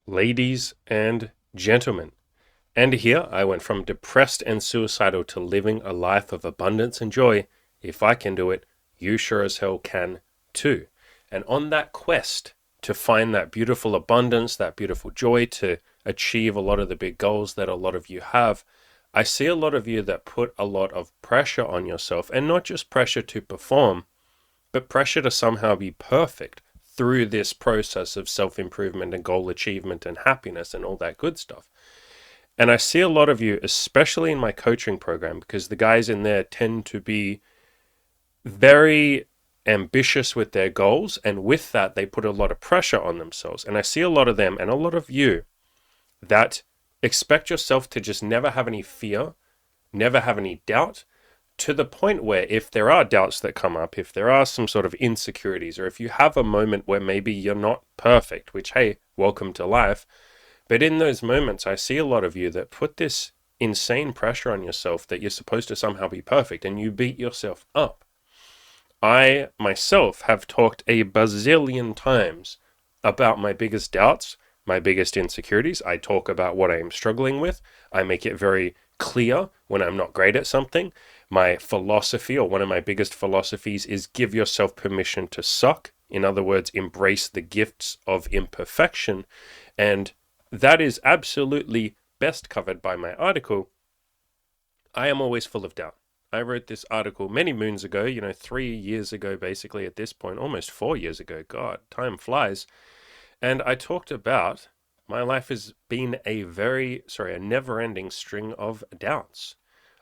Ladies and gentlemen, and here I went from depressed and suicidal to living a life of abundance and joy. If I can do it, you sure as hell can too. And on that quest to find that beautiful abundance, that beautiful joy, to achieve a lot of the big goals that a lot of you have, I see a lot of you that put a lot of pressure on yourself, and not just pressure to perform, but pressure to somehow be perfect through this process of self-improvement and goal achievement and happiness and all that good stuff. And I see a lot of you, especially in my coaching program, because the guys in there tend to be very ambitious with their goals, and with that they put a lot of pressure on themselves. And I see a lot of them and a lot of you that expect yourself to just never have any fear, never have any doubt, to the point where if there are doubts that come up, if there are some sort of insecurities, or if you have a moment where maybe you're not perfect, which, hey, welcome to life. But in those moments, I see a lot of you that put this insane pressure on yourself that you're supposed to somehow be perfect, and you beat yourself up. I myself have talked a bazillion times about my biggest doubts, my biggest insecurities. I talk about what I am struggling with. I make it very clear when I'm not great at something. My philosophy, or one of my biggest philosophies, is give yourself permission to suck. In other words, embrace the gifts of imperfection. And that is absolutely best covered by my article, I Am Always Full of Doubt. I wrote this article many moons ago, 3 years ago, basically at this point, almost 4 years ago. God, time flies. And I talked about my life has been a never-ending string of doubts.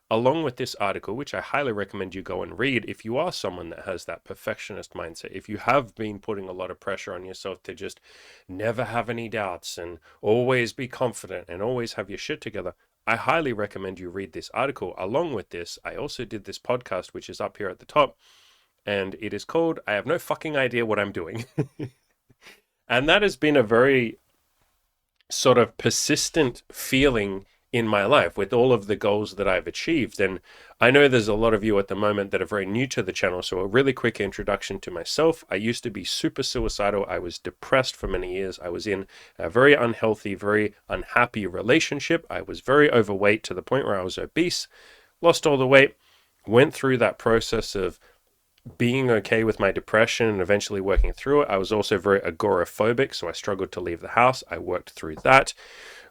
Along with this article, which I highly recommend you go and read if you are someone that has that perfectionist mindset, if you have been putting a lot of pressure on yourself to just never have any doubts and always be confident and always have your shit together, I highly recommend you read this article. Along with this, I also did this podcast, which is up here at the top, and it is called I Have No Fucking Idea What I'm Doing. And that has been a very sort of persistent feeling in my life with all of the goals that I've achieved. And I know there's a lot of you at the moment that are very new to the channel, so a really quick introduction to myself. I used to be super suicidal. I was depressed for many years. I was in a very unhealthy, very unhappy relationship. I was very overweight to the point where I was obese, lost all the weight, went through that process of being okay with my depression and eventually working through it. I was also very agoraphobic, so I struggled to leave the house. I worked through that.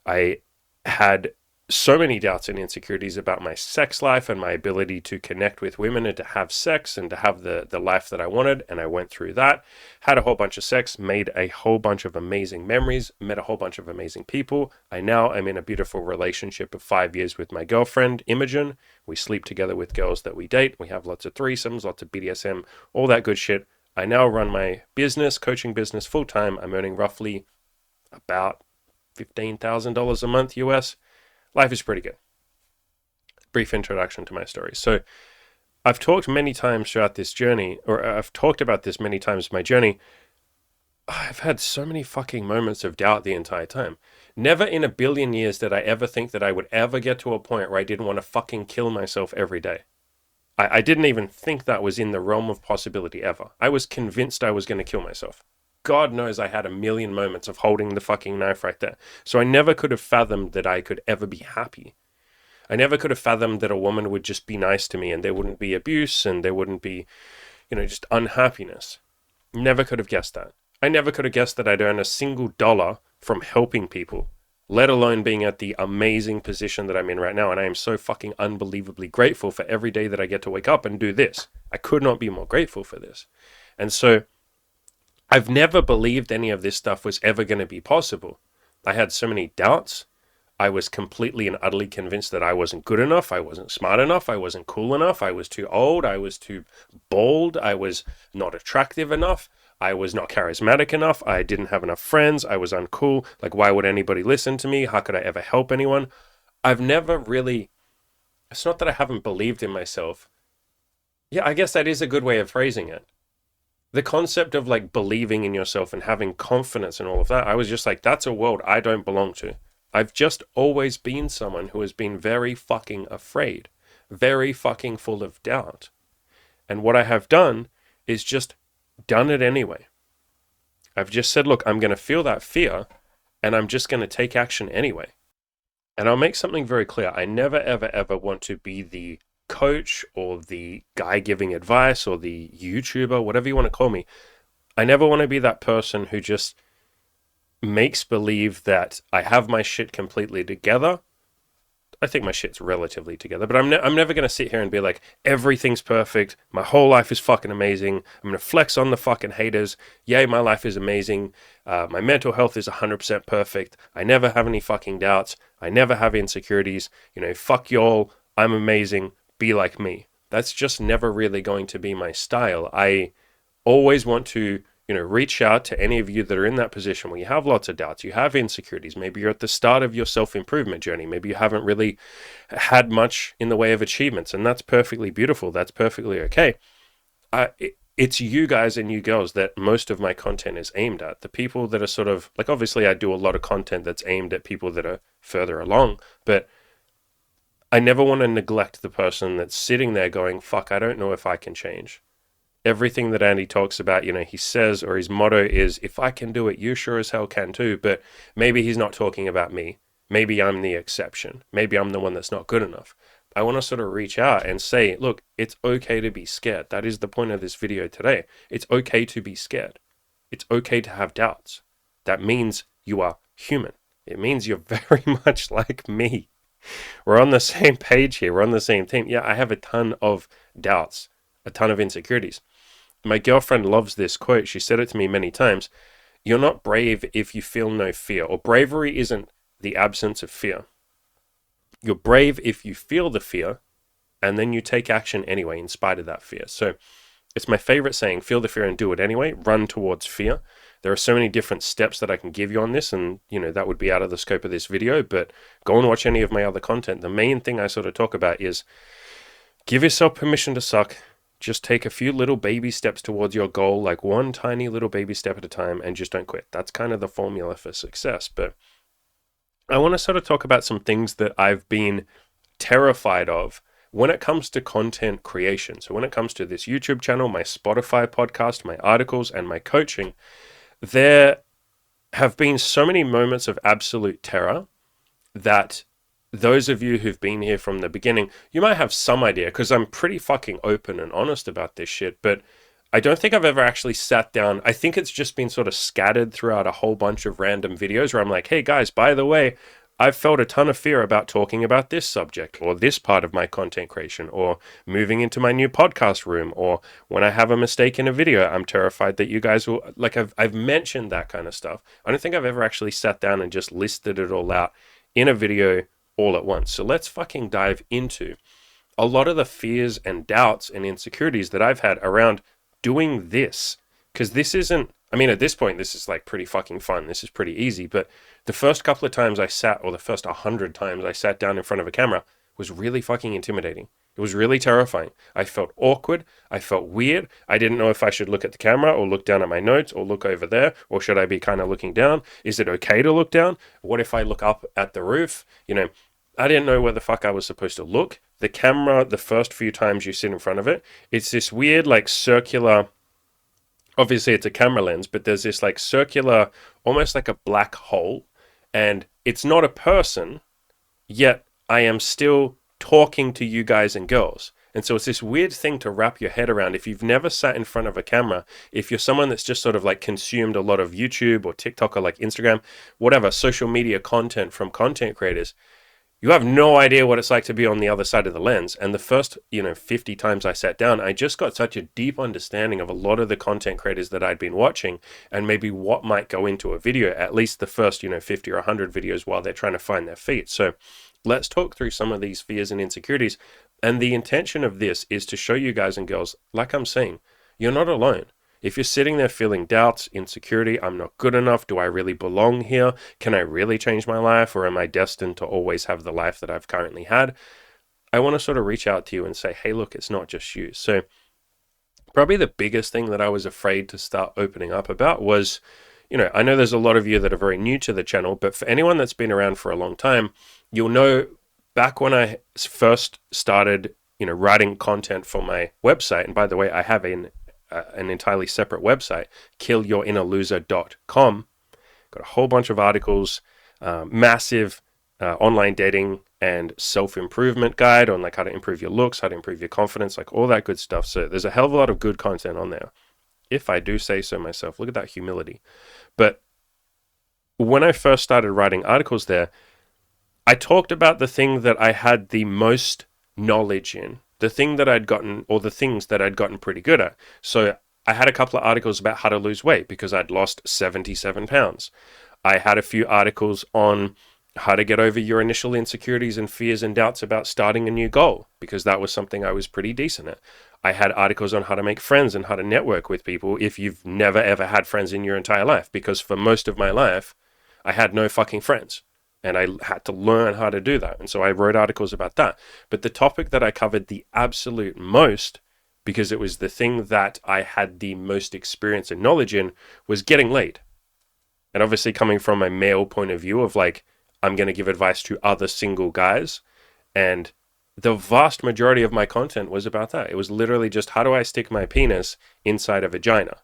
I had so many doubts and insecurities about my sex life and my ability to connect with women and to have sex and to have the life that I wanted. And I went through that, had a whole bunch of sex, made a whole bunch of amazing memories, met a whole bunch of amazing people. I now am in a beautiful relationship of 5 years with my girlfriend, Imogen. We sleep together with girls that we date. We have lots of threesomes, lots of BDSM, all that good shit. I now run my business, coaching business, full time. I'm earning roughly about $15,000 a month US. Life is pretty good. Brief introduction to my story. So I've talked many times throughout this journey, or I've talked about this many times in my journey. I've had so many fucking moments of doubt the entire time. Never in a billion years did I ever think that I would ever get to a point where I didn't want to fucking kill myself every day. I didn't even think that was in the realm of possibility ever. I was convinced I was going to kill myself. God knows I had a million moments of holding the fucking knife right there. So I never could have fathomed that I could ever be happy. I never could have fathomed that a woman would just be nice to me and there wouldn't be abuse and there wouldn't be, just unhappiness. Never could have guessed that. I never could have guessed that I'd earn a single dollar from helping people, let alone being at the amazing position that I'm in right now. And I am so fucking unbelievably grateful for every day that I get to wake up and do this. I could not be more grateful for this. And so I've never believed any of this stuff was ever going to be possible. I had so many doubts. I was completely and utterly convinced that I wasn't good enough. I wasn't smart enough. I wasn't cool enough. I was too old. I was too bald. I was not attractive enough. I was not charismatic enough. I didn't have enough friends. I was uncool. Like, why would anybody listen to me? How could I ever help anyone? I've never really, it's not that I haven't believed in myself. Yeah, I guess that is a good way of phrasing it. The concept of like believing in yourself and having confidence and all of that, I was just like, that's a world I don't belong to. I've just always been someone who has been very fucking afraid, very fucking full of doubt. And what I have done is just done it anyway. I've just said, look, I'm going to feel that fear and I'm just going to take action anyway. And I'll make something very clear. I never, ever, ever want to be the coach or the guy giving advice or the YouTuber, whatever you want to call me. I never want to be that person who just makes believe that I have my shit completely together. I think my shit's relatively together, but I'm never going to sit here and be like, everything's perfect. My whole life is fucking amazing. I'm going to flex on the fucking haters. Yay, my life is amazing. My mental health is 100% perfect. I never have any fucking doubts. I never have insecurities. Fuck y'all. I'm amazing. Be like me. That's just never really going to be my style. I always want to reach out to any of you that are in that position where you have lots of doubts, you have insecurities. Maybe you're at the start of your self-improvement journey. Maybe you haven't really had much in the way of achievements, and that's perfectly beautiful. That's perfectly okay. It's you guys and you girls that most of my content is aimed at. The people that are sort of like, obviously I do a lot of content that's aimed at people that are further along, but I never want to neglect the person that's sitting there going, fuck, I don't know if I can change. Everything that Andy talks about, he says, or his motto is, if I can do it, you sure as hell can too. But maybe he's not talking about me. Maybe I'm the exception. Maybe I'm the one that's not good enough. I want to sort of reach out and say, look, it's okay to be scared. That is the point of this video today. It's okay to be scared. It's okay to have doubts. That means you are human. It means you're very much like me. We're on the same page here. We're on the same team. Yeah, I have a ton of doubts, a ton of insecurities. My girlfriend loves this quote. She said it to me many times. You're not brave if you feel no fear, or bravery isn't the absence of fear. You're brave if you feel the fear and then you take action anyway in spite of that fear. So it's my favorite saying, feel the fear and do it anyway. Run towards fear. There are so many different steps that I can give you on this, and that would be out of the scope of this video, but go and watch any of my other content. The main thing I sort of talk about is give yourself permission to suck. Just take a few little baby steps towards your goal, like one tiny little baby step at a time, and just don't quit. That's kind of the formula for success. But I want to sort of talk about some things that I've been terrified of when it comes to content creation. So when it comes to this YouTube channel, my Spotify podcast, my articles, and my coaching, there have been so many moments of absolute terror that those of you who've been here from the beginning, you might have some idea, because I'm pretty fucking open and honest about this shit, but I don't think I've ever actually sat down. I think it's just been sort of scattered throughout a whole bunch of random videos where I'm like, hey guys, by the way, I've felt a ton of fear about talking about this subject or this part of my content creation, or moving into my new podcast room, or when I have a mistake in a video, I'm terrified that you guys will, like I've mentioned that kind of stuff. I don't think I've ever actually sat down and just listed it all out in a video all at once. So let's fucking dive into a lot of the fears and doubts and insecurities that I've had around doing this. Because this isn't, at this point, this is like pretty fucking fun. This is pretty easy. But the first couple of times I sat, or the first 100 times I sat down in front of a camera, was really fucking intimidating. It was really terrifying. I felt awkward. I felt weird. I didn't know if I should look at the camera or look down at my notes or look over there, or should I be kind of looking down? Is it okay to look down? What if I look up at the roof? I didn't know where the fuck I was supposed to look. The camera, the first few times you sit in front of it, it's this weird like circular, obviously it's a camera lens, but there's this like circular, almost like a black hole, and it's not a person, yet I am still talking to you guys and girls. And so it's this weird thing to wrap your head around. If you've never sat in front of a camera, if you're someone that's just sort of like consumed a lot of YouTube or TikTok or like Instagram, whatever, social media content from content creators, you have no idea what it's like to be on the other side of the lens. And the first, 50 times I sat down, I just got such a deep understanding of a lot of the content creators that I'd been watching and maybe what might go into a video, at least the first, 50 or 100 videos while they're trying to find their feet. So let's talk through some of these fears and insecurities. And the intention of this is to show you guys and girls, like I'm saying, you're not alone. If you're sitting there feeling doubts, insecurity, I'm not good enough, do I really belong here? Can I really change my life, or am I destined to always have the life that I've currently had? I want to sort of reach out to you and say, hey, look, it's not just you. So probably the biggest thing that I was afraid to start opening up about was, I know there's a lot of you that are very new to the channel, but for anyone that's been around for a long time, you'll know back when I first started, writing content for my website, and by the way, I have an entirely separate website, killyourinnerloser.com, got a whole bunch of articles, massive online dating and self-improvement guide on like how to improve your looks, how to improve your confidence, like all that good stuff. So there's a hell of a lot of good content on there, if I do say so myself. Look at that humility. But when I first started writing articles there, I talked about the thing that I had the most knowledge in, the thing that I'd gotten, or the things that I'd gotten pretty good at. So I had a couple of articles about how to lose weight because I'd lost 77 pounds. I had a few articles on how to get over your initial insecurities and fears and doubts about starting a new goal, because that was something I was pretty decent at. I had articles on how to make friends and how to network with people if you've never ever had friends in your entire life, because for most of my life, I had no fucking friends. And I had to learn how to do that. And so I wrote articles about that. But the topic that I covered the absolute most, because it was the thing that I had the most experience and knowledge in, was getting laid. And obviously coming from a male point of view of like, I'm going to give advice to other single guys. And the vast majority of my content was about that. It was literally just, how do I stick my penis inside a vagina?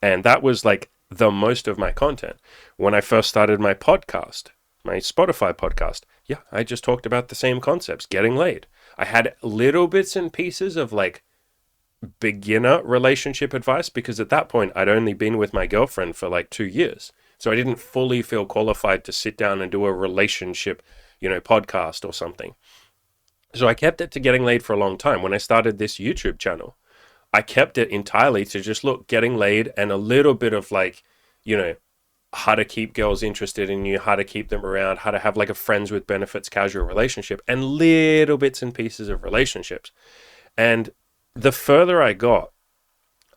And that was like the most of my content. When I first started my podcast, my Spotify podcast, yeah, I just talked about the same concepts, getting laid. I had little bits and pieces of like beginner relationship advice, because at that point I'd only been with my girlfriend for like 2 years. So I didn't fully feel qualified to sit down and do a relationship, podcast or something. So I kept it to getting laid for a long time. When I started this YouTube channel, I kept it entirely to just getting laid and a little bit of like, how to keep girls interested in you, how to keep them around, how to have like a friends with benefits casual relationship, and little bits and pieces of relationships. And the further I got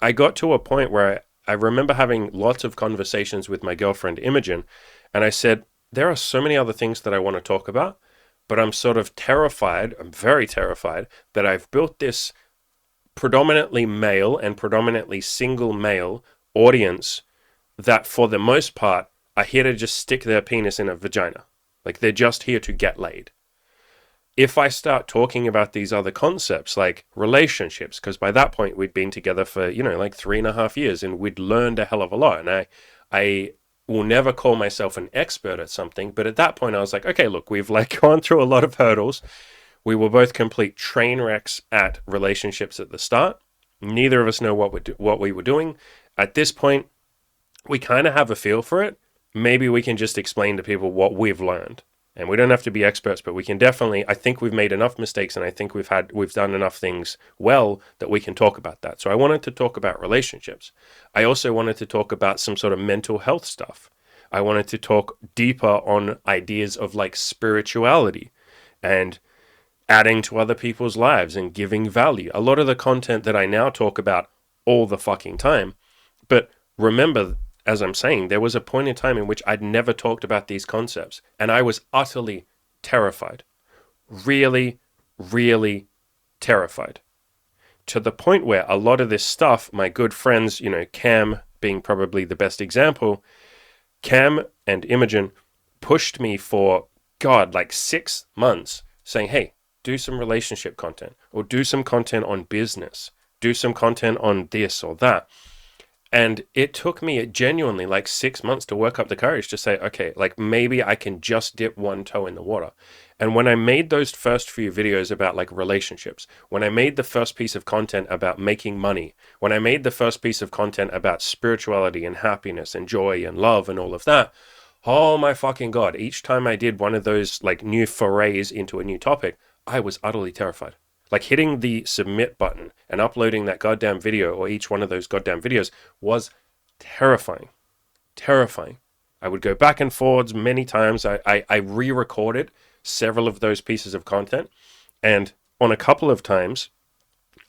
to a point where I remember having lots of conversations with my girlfriend Imogen, and I said, there are so many other things that I want to talk about, but I'm sort of terrified, I'm very terrified that I've built this predominantly male and predominantly single male audience that for the most part are here to just stick their penis in a vagina. Like they're just here to get laid. If I start talking about these other concepts like relationships, because by that point we'd been together for, like 3.5 years and we'd learned a hell of a lot. And I will never call myself an expert at something. But at that point I was like, okay, look, we've like gone through a lot of hurdles. We were both complete train wrecks at relationships at the start. Neither of us know what we were doing. At this point, we kind of have a feel for it. Maybe we can just explain to people what we've learned. And we don't have to be experts, but we can definitely, I think we've made enough mistakes and I think we've done enough things well that we can talk about that. So I wanted to talk about relationships. I also wanted to talk about some sort of mental health stuff. I wanted to talk deeper on ideas of like spirituality and adding to other people's lives and giving value. A lot of the content that I now talk about all the fucking time. But remember, as I'm saying, there was a point in time in which I'd never talked about these concepts, and I was utterly terrified. Really, really terrified. To the point where a lot of this stuff, my good friends, Cam being probably the best example, Cam and Imogen pushed me for, like 6 months, saying, hey, do some relationship content, or do some content on business, do some content on this or that. And it took me genuinely like 6 months to work up the courage to say, okay, like maybe I can just dip one toe in the water. And when I made those first few videos about like relationships, when I made the first piece of content about making money, when I made the first piece of content about spirituality and happiness and joy and love and all of that, oh my fucking God, each time I did one of those like new forays into a new topic, I was utterly terrified. Like hitting the submit button and uploading that goddamn video or each one of those goddamn videos was terrifying. Terrifying. I would go back and forwards many times. I re-recorded several of those pieces of content. And on a couple of times,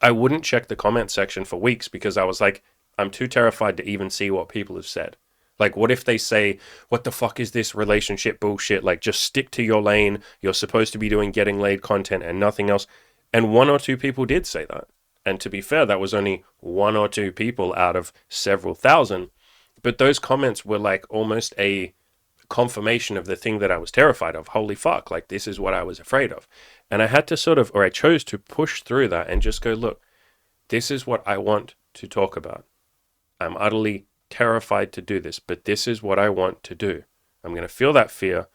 I wouldn't check the comment section for weeks because I was like, I'm too terrified to even see what people have said. Like, what if they say, what the fuck is this relationship bullshit? Like, just stick to your lane. You're supposed to be doing getting laid content and nothing else. And 1 or 2 people did say that. And to be fair, that was only 1 or 2 people out of several thousand. But those comments were like almost a confirmation of the thing that I was terrified of. Holy fuck, like this is what I was afraid of. And I had to I chose to push through that and just go, look, this is what I want to talk about. I'm utterly terrified to do this, but this is what I want to do. I'm going to feel that fear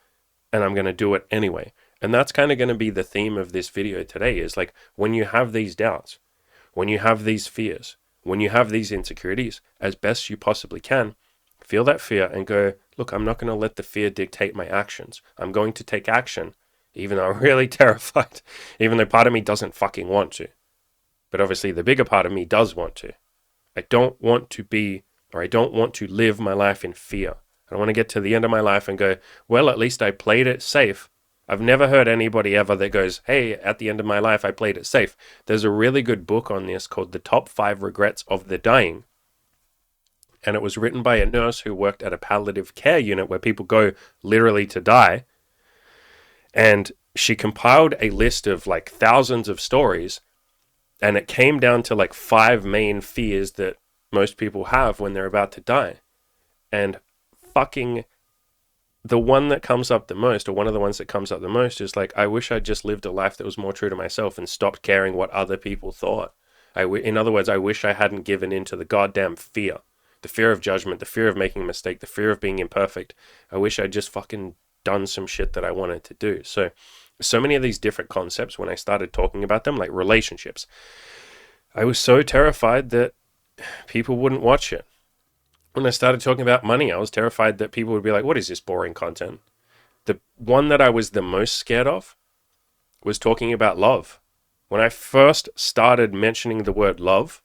and I'm going to do it anyway. And that's kind of going to be the theme of this video today, is like, when you have these doubts, when you have these fears, when you have these insecurities, as best you possibly can, feel that fear and go, look, I'm not going to let the fear dictate my actions. I'm going to take action, even though I'm really terrified, even though part of me doesn't fucking want to. But obviously the bigger part of me does want to. I don't want to live my life in fear. I don't want to get to the end of my life and go, well, at least I played it safe. I've never heard anybody ever that goes, hey, at the end of my life, I played it safe. There's a really good book on this called The Top 5 Regrets of the Dying. And it was written by a nurse who worked at a palliative care unit where people go literally to die. And she compiled a list of like thousands of stories. And it came down to like 5 main fears that most people have when they're about to die. And fucking the one that comes up the most, or one of the ones that comes up the most, is like, I wish I'd just lived a life that was more true to myself and stopped caring what other people thought. In other words, I wish I hadn't given in to the goddamn fear. The fear of judgment, the fear of making a mistake, the fear of being imperfect. I wish I'd just fucking done some shit that I wanted to do. So many of these different concepts, when I started talking about them, like relationships, I was so terrified that people wouldn't watch it. When I started talking about money, I was terrified that people would be like, what is this boring content? The one that I was the most scared of was talking about love. When I first started mentioning the word love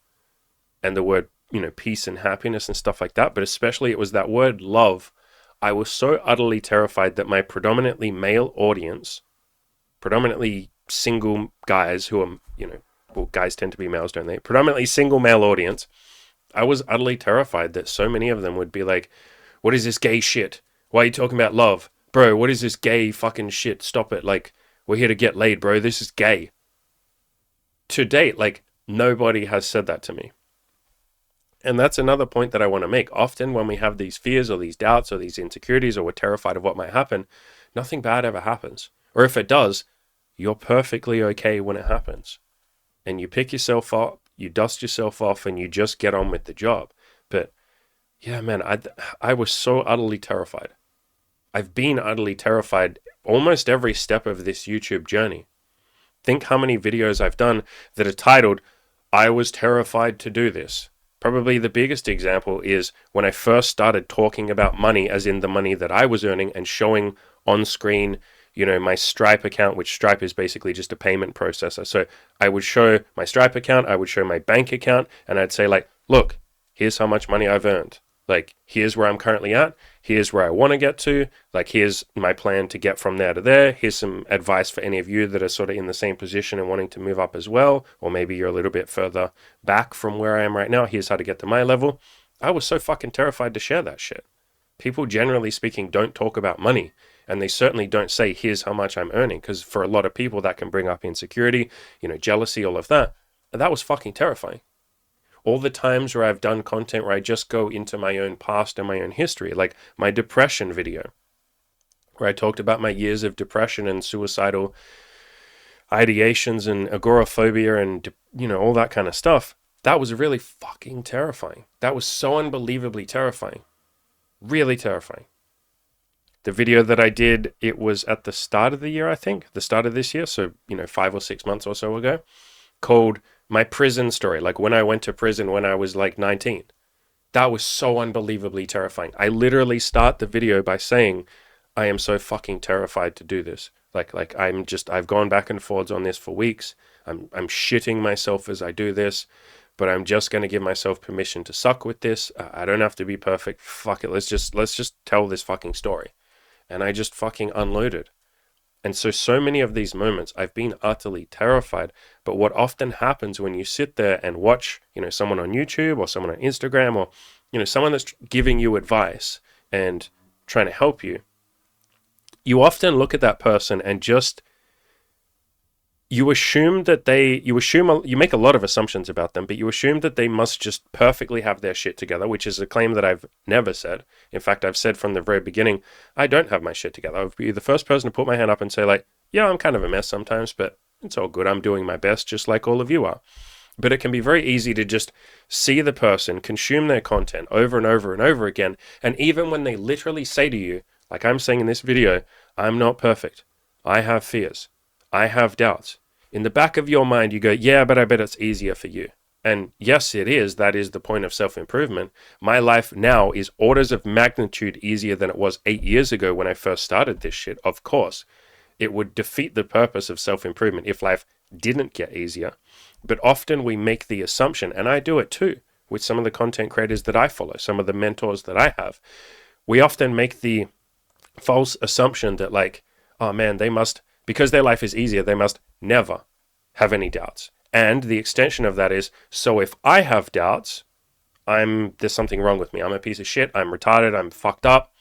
and the word, peace and happiness and stuff like that, but especially it was that word love, I was so utterly terrified that my predominantly male audience, predominantly single guys who are, guys tend to be males, don't they? Predominantly single male audience, I was utterly terrified that so many of them would be like, what is this gay shit? Why are you talking about love? Bro, what is this gay fucking shit? Stop it. Like, we're here to get laid, bro. This is gay. To date, like, nobody has said that to me. And that's another point that I want to make. Often when we have these fears or these doubts or these insecurities, or we're terrified of what might happen, nothing bad ever happens. Or if it does, you're perfectly okay when it happens. And you pick yourself up, you dust yourself off, and you just get on with the job. But yeah, man, I was so utterly terrified. I've been utterly terrified almost every step of this YouTube journey. Think how many videos I've done that are titled, I was terrified to do this. Probably the biggest example is when I first started talking about money, as in the money that I was earning, and showing on screen, my Stripe account, which Stripe is basically just a payment processor. So I would show my Stripe account, I would show my bank account, and I'd say like, look, here's how much money I've earned. Like, here's where I'm currently at. Here's where I want to get to. Like, here's my plan to get from there to there. Here's some advice for any of you that are sort of in the same position and wanting to move up as well. Or maybe you're a little bit further back from where I am right now. Here's how to get to my level. I was so fucking terrified to share that shit. People, generally speaking, don't talk about money. And they certainly don't say, here's how much I'm earning. Because for a lot of people, that can bring up insecurity, jealousy, all of that. And that was fucking terrifying. All the times where I've done content where I just go into my own past and my own history, like my depression video, where I talked about my years of depression and suicidal ideations and agoraphobia and, all that kind of stuff. That was really fucking terrifying. That was so unbelievably terrifying. Really terrifying. The video that I did, it was at the start of the year, I think, the start of this year. So, 5 or 6 months or so ago, called my prison story. Like when I went to prison when I was like 19. That was so unbelievably terrifying. I literally start the video by saying, I am so fucking terrified to do this. I've gone back and forwards on this for weeks. I'm shitting myself as I do this, but I'm just going to give myself permission to suck with this. I don't have to be perfect. Fuck it. Let's just tell this fucking story. And I just fucking unloaded. And so many of these moments, I've been utterly terrified. But what often happens when you sit there and watch, someone on YouTube or someone on Instagram or, someone that's giving you advice and trying to help you, you often look at that person and just, you make a lot of assumptions about them, but you assume that they must just perfectly have their shit together, which is a claim that I've never said. In fact, I've said from the very beginning, I don't have my shit together. I would be the first person to put my hand up and say like, yeah, I'm kind of a mess sometimes, but it's all good. I'm doing my best just like all of you are. But it can be very easy to just see the person, consume their content over and over and over again. And even when they literally say to you, like I'm saying in this video, I'm not perfect. I have fears. I have doubts. In the back of your mind, you go, yeah, but I bet it's easier for you. And yes, it is. That is the point of self-improvement. My life now is orders of magnitude easier than it was 8 years ago when I first started this shit. Of course, it would defeat the purpose of self-improvement if life didn't get easier. But often we make the assumption, and I do it too, with some of the content creators that I follow, some of the mentors that I have. We often make the false assumption that like, oh man, they must, because their life is easier, they must never have any doubts. And the extension of that is, so if I have doubts, there's something wrong with me. I'm a piece of shit. I'm retarded. I'm fucked up.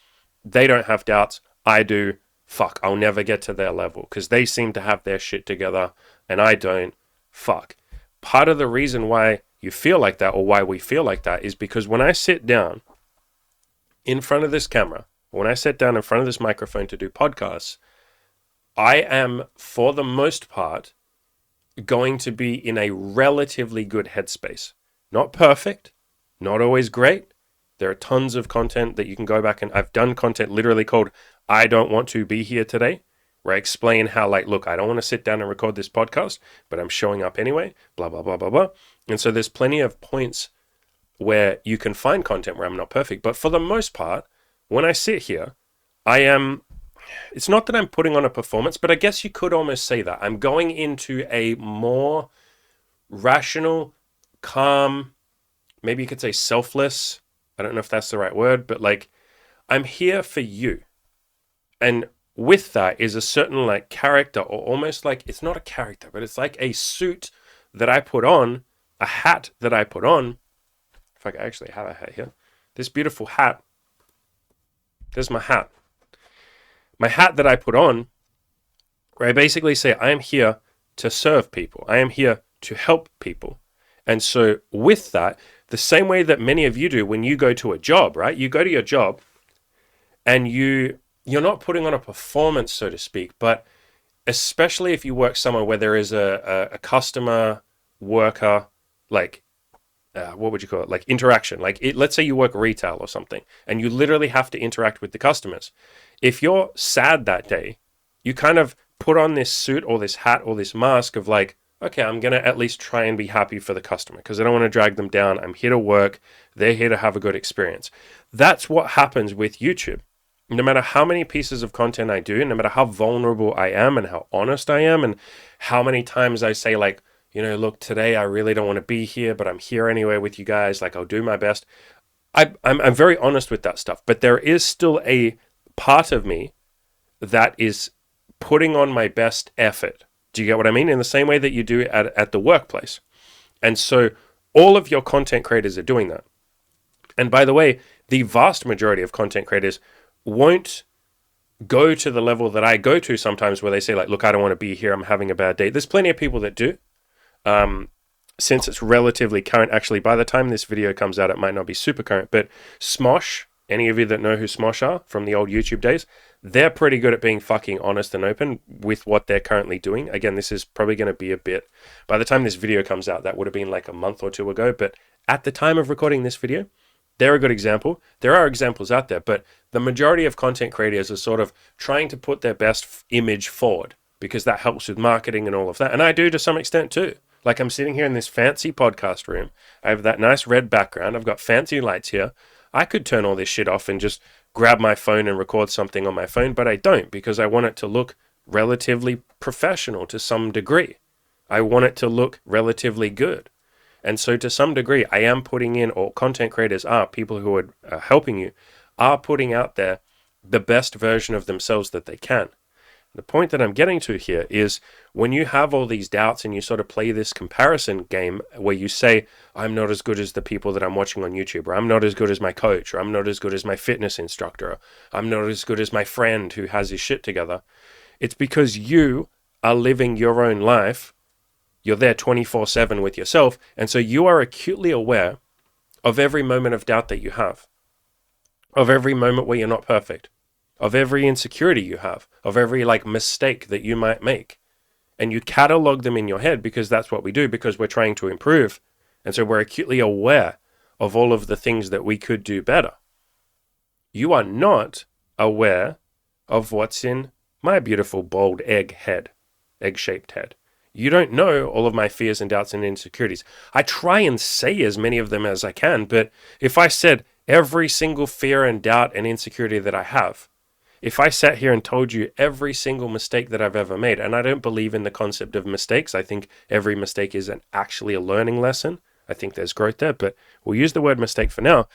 They don't have doubts. I do. Fuck, I'll never get to their level because they seem to have their shit together and I don't. Fuck. Part of the reason why you feel like that, or why we feel like that, is because when I sit down in front of this camera, when I sit down in front of this microphone to do podcasts, I am, for the most part, going to be in a relatively good headspace. Not perfect, not always great. There are tons of content that you can go back and I've done content literally called I Don't Want to Be Here Today, where I explain how, like, look, I don't want to sit down and record this podcast, but I'm showing up anyway, blah, blah, blah, blah, blah. And so there's plenty of points where you can find content where I'm not perfect. But for the most part, when I sit here, it's not that I'm putting on a performance, but I guess you could almost say that. I'm going into a more rational, calm, maybe you could say selfless. I don't know if that's the right word, but like, I'm here for you. And with that is a certain like character, or almost like, it's not a character, but it's like a suit that I put on, a hat that I put on. If I actually have a hat here, this beautiful hat. There's my hat. My hat that I put on, where I basically say, I am here to serve people. I am here to help people. And so with that, the same way that many of you do when you go to a job, right? You go to your job and you're not putting on a performance, so to speak, but especially if you work somewhere where there is a customer, worker, like, what would you call it? Like interaction. Like let's say you work retail or something and you literally have to interact with the customers. If you're sad that day, you kind of put on this suit or this hat or this mask of like, okay, I'm going to at least try and be happy for the customer because I don't want to drag them down. I'm here to work. They're here to have a good experience. That's what happens with YouTube. No matter how many pieces of content I do, no matter how vulnerable I am and how honest I am and how many times I say like, you know, look, today I really don't want to be here, but I'm here anyway with you guys. Like I'll do my best. I'm very honest with that stuff, but there is still a part of me that is putting on my best effort. Do you get what I mean? In the same way that you do at the workplace. And so all of your content creators are doing that. And by the way, the vast majority of content creators won't go to the level that I go to sometimes where they say like, look, I don't want to be here. I'm having a bad day. There's plenty of people that do. Since it's relatively current, actually, by the time this video comes out, it might not be super current, but Smosh, any of you that know who Smosh are from the old YouTube days, they're pretty good at being fucking honest and open with what they're currently doing. Again, this is probably going to be a bit, by the time this video comes out, that would have been like a month or two ago, but at the time of recording this video, they're a good example. There are examples out there, but the majority of content creators are sort of trying to put their best image forward because that helps with marketing and all of that. And I do to some extent too. Like I'm sitting here in this fancy podcast room. I have that nice red background. I've got fancy lights here. I could turn all this shit off and just grab my phone and record something on my phone, but I don't because I want it to look relatively professional to some degree. I want it to look relatively good. And so to some degree, I am putting in, or content creators are, people who are helping you, are putting out there the best version of themselves that they can. The point that I'm getting to here is when you have all these doubts and you sort of play this comparison game where you say, I'm not as good as the people that I'm watching on YouTube, or I'm not as good as my coach, or I'm not as good as my fitness instructor, or I'm not as good as my friend who has his shit together. It's because you are living your own life. You're there 24/7 with yourself. And so you are acutely aware of every moment of doubt that you have, of every moment where you're not perfect, of every insecurity you have, of every like mistake that you might make. and you catalog them in your head because that's what we do, because we're trying to improve. And so we're acutely aware of all of the things that we could do better. You are not aware of what's in my beautiful, bold egg-shaped head. You don't know all of my fears and doubts and insecurities. I try and say as many of them as I can, but if I said every single fear and doubt and insecurity that I have, if I sat here and told you every single mistake that I've ever made, and I don't believe in the concept of mistakes, I think every mistake is actually a learning lesson. I think there's growth there, but we'll use the word mistake for now.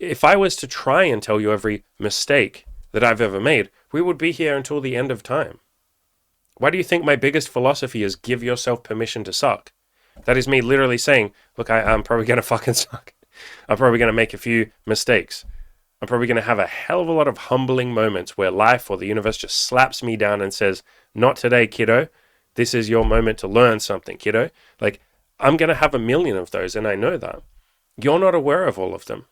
If I was to try and tell you every mistake that I've ever made, we would be here until the end of time. Why do you think my biggest philosophy is give yourself permission to suck? That is me literally saying, look, I'm probably going to fucking suck. I'm probably going to make a few mistakes. I'm probably going to have a hell of a lot of humbling moments where life or the universe just slaps me down and says, not today, kiddo. This is your moment to learn something, kiddo. Like, I'm going to have a million of those, and I know that. You're not aware of all of them.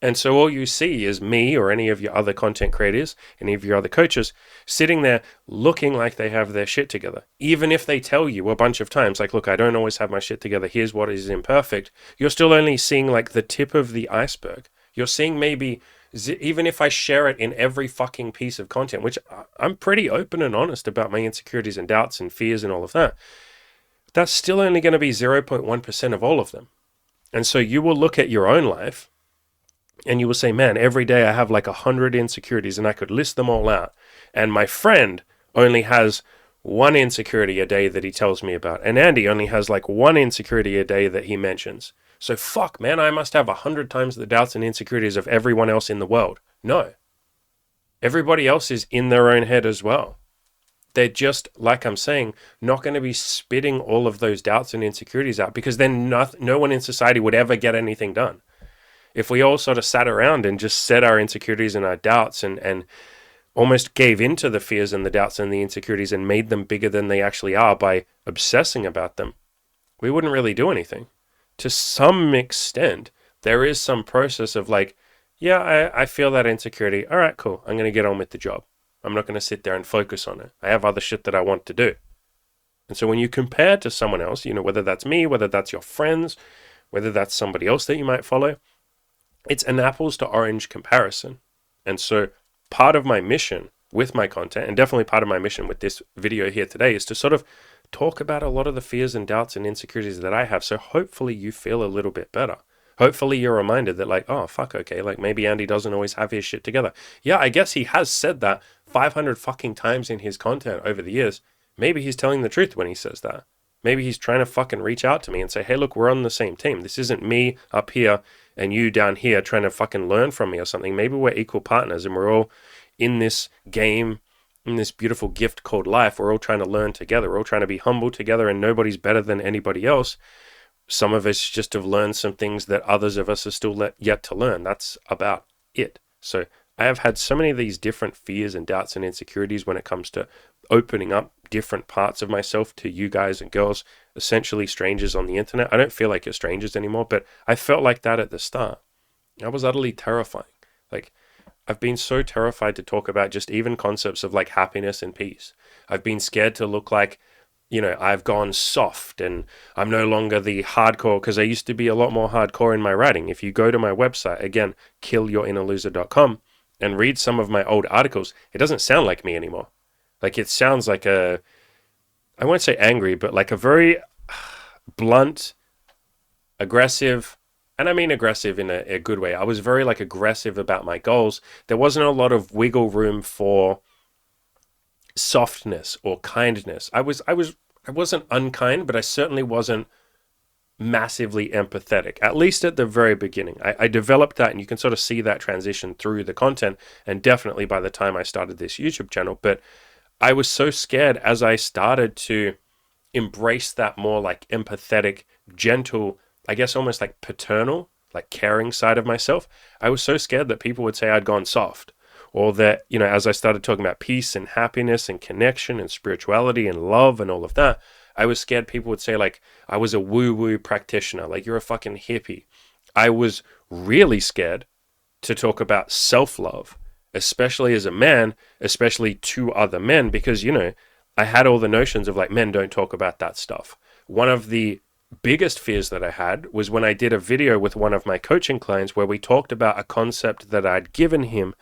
And so all you see is me or any of your other content creators, any of your other coaches, sitting there looking like they have their shit together. Even if they tell you a bunch of times, like, look, I don't always have my shit together. Here's what is imperfect. You're still only seeing like the tip of the iceberg. You're seeing maybe, even if I share it in every fucking piece of content, which I'm pretty open and honest about my insecurities and doubts and fears and all of that, that's still only going to be 0.1% of all of them. And so you will look at your own life and you will say, man, every day I have like 100 insecurities and I could list them all out. And my friend only has one insecurity a day that he tells me about. And Andy only has like one insecurity a day that he mentions. So fuck, man, I must have 100 times the doubts and insecurities of everyone else in the world. No. Everybody else is in their own head as well. They're just, like I'm saying, not going to be spitting all of those doubts and insecurities out, because then no one in society would ever get anything done. If we all sort of sat around and just said our insecurities and our doubts and almost gave into the fears and the doubts and the insecurities and made them bigger than they actually are by obsessing about them, we wouldn't really do anything. To some extent, there is some process of like, yeah, I feel that insecurity. All right, cool. I'm going to get on with the job. I'm not going to sit there and focus on it. I have other shit that I want to do. And so when you compare to someone else, whether that's me, whether that's your friends, whether that's somebody else that you might follow, it's an apples to orange comparison. And so part of my mission with my content, and definitely part of my mission with this video here today, is to sort of talk about a lot of the fears and doubts and insecurities that I have. So hopefully you feel a little bit better. Hopefully you're reminded that like, oh, fuck, okay, like maybe Andy doesn't always have his shit together. Yeah, I guess he has said that 500 fucking times in his content over the years. Maybe he's telling the truth when he says that. Maybe he's trying to fucking reach out to me and say, hey, look, we're on the same team. This isn't me up here and you down here trying to fucking learn from me or something. Maybe we're equal partners and we're all in this game, in this beautiful gift called life. We're all trying to learn together. We're all trying to be humble together, and nobody's better than anybody else. Some of us just have learned some things that others of us are still yet to learn. That's about it. So I have had so many of these different fears and doubts and insecurities when it comes to opening up different parts of myself to you guys and girls, essentially strangers on the internet. I don't feel like you're strangers anymore, but I felt like that at the start. That was utterly terrifying. Like, I've been so terrified to talk about just even concepts of like happiness and peace. I've been scared to look like, I've gone soft and I'm no longer the hardcore, because I used to be a lot more hardcore in my writing. If you go to my website, again, killyourinnerloser.com, and read some of my old articles, it doesn't sound like me anymore. Like, it sounds like I won't say angry, but like a very blunt, aggressive, and I mean aggressive in a good way. I was very like aggressive about my goals. There wasn't a lot of wiggle room for softness or kindness. I wasn't unkind, but I certainly wasn't massively empathetic, at least at the very beginning. I developed that, and you can sort of see that transition through the content, and definitely by the time I started this YouTube channel. But I was so scared as I started to embrace that more like empathetic, gentle, I guess almost like paternal, like caring side of myself. I was so scared that people would say I'd gone soft, or that, as I started talking about peace and happiness and connection and spirituality and love and all of that, I was scared people would say like I was a woo-woo practitioner, like you're a fucking hippie. I was really scared to talk about self-love, especially as a man, especially to other men, because, I had all the notions of like, men don't talk about that stuff. One of the biggest fears that I had was when I did a video with one of my coaching clients where we talked about a concept that I'd given him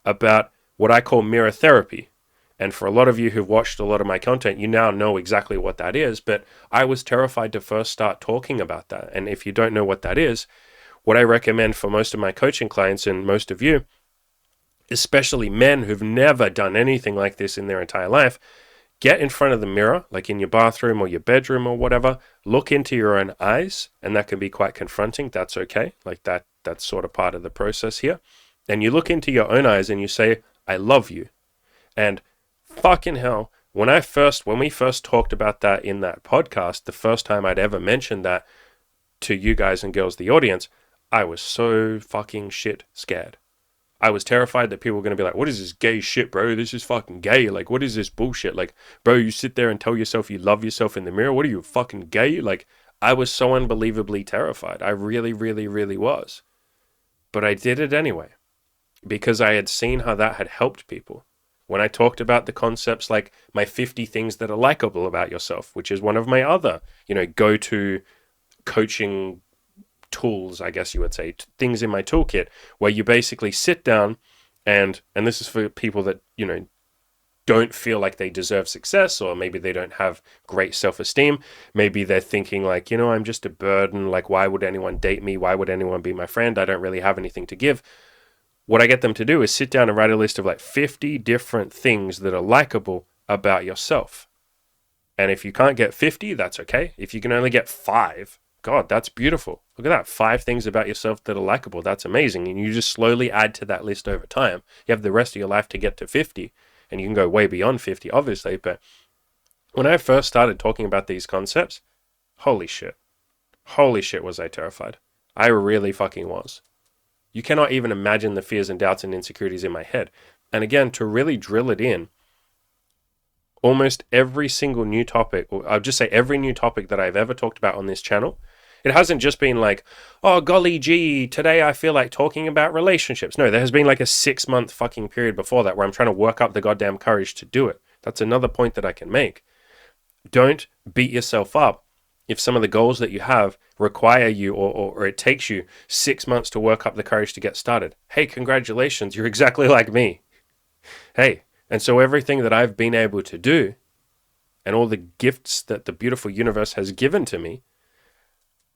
about what I call mirror therapy. And for a lot of you who've watched a lot of my content, you now know exactly what that is. But I was terrified to first start talking about that. And if you don't know what that is, what I recommend for most of my coaching clients and most of you, especially men who've never done anything like this in their entire life, get in front of the mirror, like in your bathroom or your bedroom or whatever, look into your own eyes, and that can be quite confronting. That's okay. Like that's sort of part of the process here. And you look into your own eyes and you say, I love you. And fucking hell, when we first talked about that in that podcast, the first time I'd ever mentioned that to you guys and girls, the audience, I was so fucking shit scared. I was terrified that people were going to be like, what is this gay shit, bro? This is fucking gay. Like, what is this bullshit? Like, bro, you sit there and tell yourself you love yourself in the mirror. What are you, fucking gay? Like, I was so unbelievably terrified. I really, really, really was. But I did it anyway, because I had seen how that had helped people. When I talked about the concepts like my 50 things that are likable about yourself, which is one of my other, go-to coaching tools, I guess you would say, things in my toolkit, where you basically sit down and this is for people that, don't feel like they deserve success, or maybe they don't have great self-esteem. Maybe they're thinking like, I'm just a burden. Like, why would anyone date me? Why would anyone be my friend? I don't really have anything to give. What I get them to do is sit down and write a list of like 50 different things that are likable about yourself. And if you can't get 50, that's okay. If you can only get 5, God, that's beautiful. Look at that. 5 things about yourself that are likable. That's amazing. And you just slowly add to that list over time. You have the rest of your life to get to 50, and you can go way beyond 50, obviously. But when I first started talking about these concepts, holy shit was I terrified. I really fucking was. You cannot even imagine the fears and doubts and insecurities in my head. And again, to really drill it in, almost every single new topic, or I'll just say every new topic that I've ever talked about on this channel, it hasn't just been like, oh, golly gee, today I feel like talking about relationships. No, there has been like a 6-month fucking period before that where I'm trying to work up the goddamn courage to do it. That's another point that I can make. Don't beat yourself up if some of the goals that you have require you or it takes you 6 months to work up the courage to get started. Hey, congratulations, you're exactly like me. Hey, and so everything that I've been able to do and all the gifts that the beautiful universe has given to me,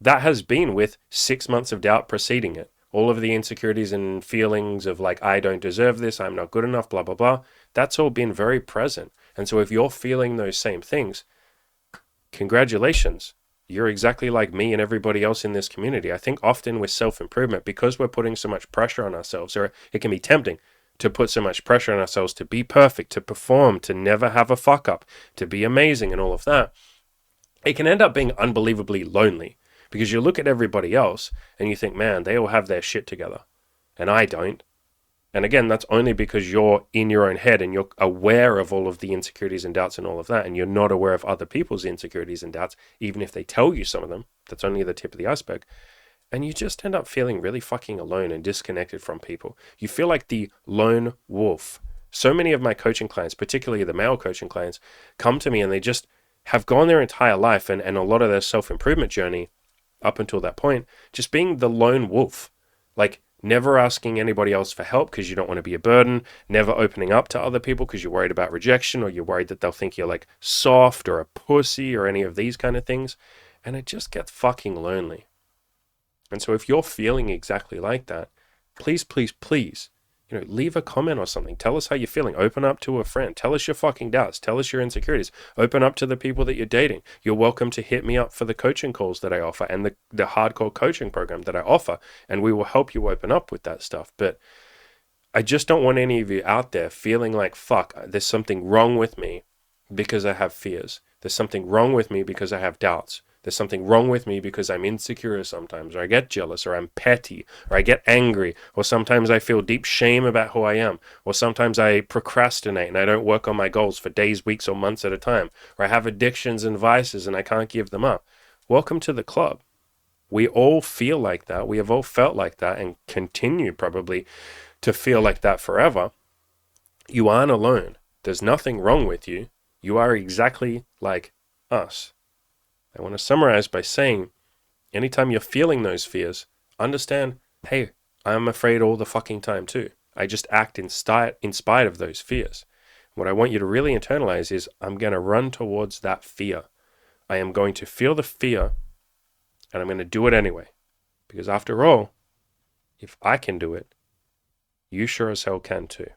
that has been with 6 months of doubt preceding it. All of the insecurities and feelings of like, I don't deserve this, I'm not good enough, blah, blah, blah. That's all been very present. And so if you're feeling those same things, congratulations. You're exactly like me and everybody else in this community. I think often with self-improvement, because we're putting so much pressure on ourselves, or it can be tempting to put so much pressure on ourselves to be perfect, to perform, to never have a fuck up, to be amazing and all of that, it can end up being unbelievably lonely. Because you look at everybody else and you think, man, they all have their shit together and I don't. And again, that's only because you're in your own head and you're aware of all of the insecurities and doubts and all of that. And you're not aware of other people's insecurities and doubts, even if they tell you some of them. That's only the tip of the iceberg. And you just end up feeling really fucking alone and disconnected from people. You feel like the lone wolf. So many of my coaching clients, particularly the male coaching clients, come to me and they just have gone their entire life and a lot of their self-improvement journey up until that point, just being the lone wolf, like never asking anybody else for help because you don't want to be a burden, never opening up to other people because you're worried about rejection or you're worried that they'll think you're like soft or a pussy or any of these kind of things. And it just gets fucking lonely. And so if you're feeling exactly like that, please, please, please, leave a comment or something. Tell us how you're feeling. Open up to a friend. Tell us your fucking doubts. Tell us your insecurities. Open up to the people that you're dating. You're welcome to hit me up for the coaching calls that I offer and the hardcore coaching program that I offer, and we will help you open up with that stuff. But I just don't want any of you out there feeling like, fuck, there's something wrong with me because I have fears. There's something wrong with me because I have doubts. There's something wrong with me because I'm insecure sometimes, or I get jealous, or I'm petty, or I get angry, or sometimes I feel deep shame about who I am, or sometimes I procrastinate and I don't work on my goals for days, weeks, or months at a time, or I have addictions and vices and I can't give them up. Welcome to the club. We all feel like that. We have all felt like that and continue probably to feel like that forever. You aren't alone. There's nothing wrong with you. You are exactly like us. I want to summarize by saying, anytime you're feeling those fears, understand, hey, I'm afraid all the fucking time too. I just act in spite of those fears. What I want you to really internalize is, I'm going to run towards that fear. I am going to feel the fear, and I'm going to do it anyway. Because after all, if I can do it, you sure as hell can too.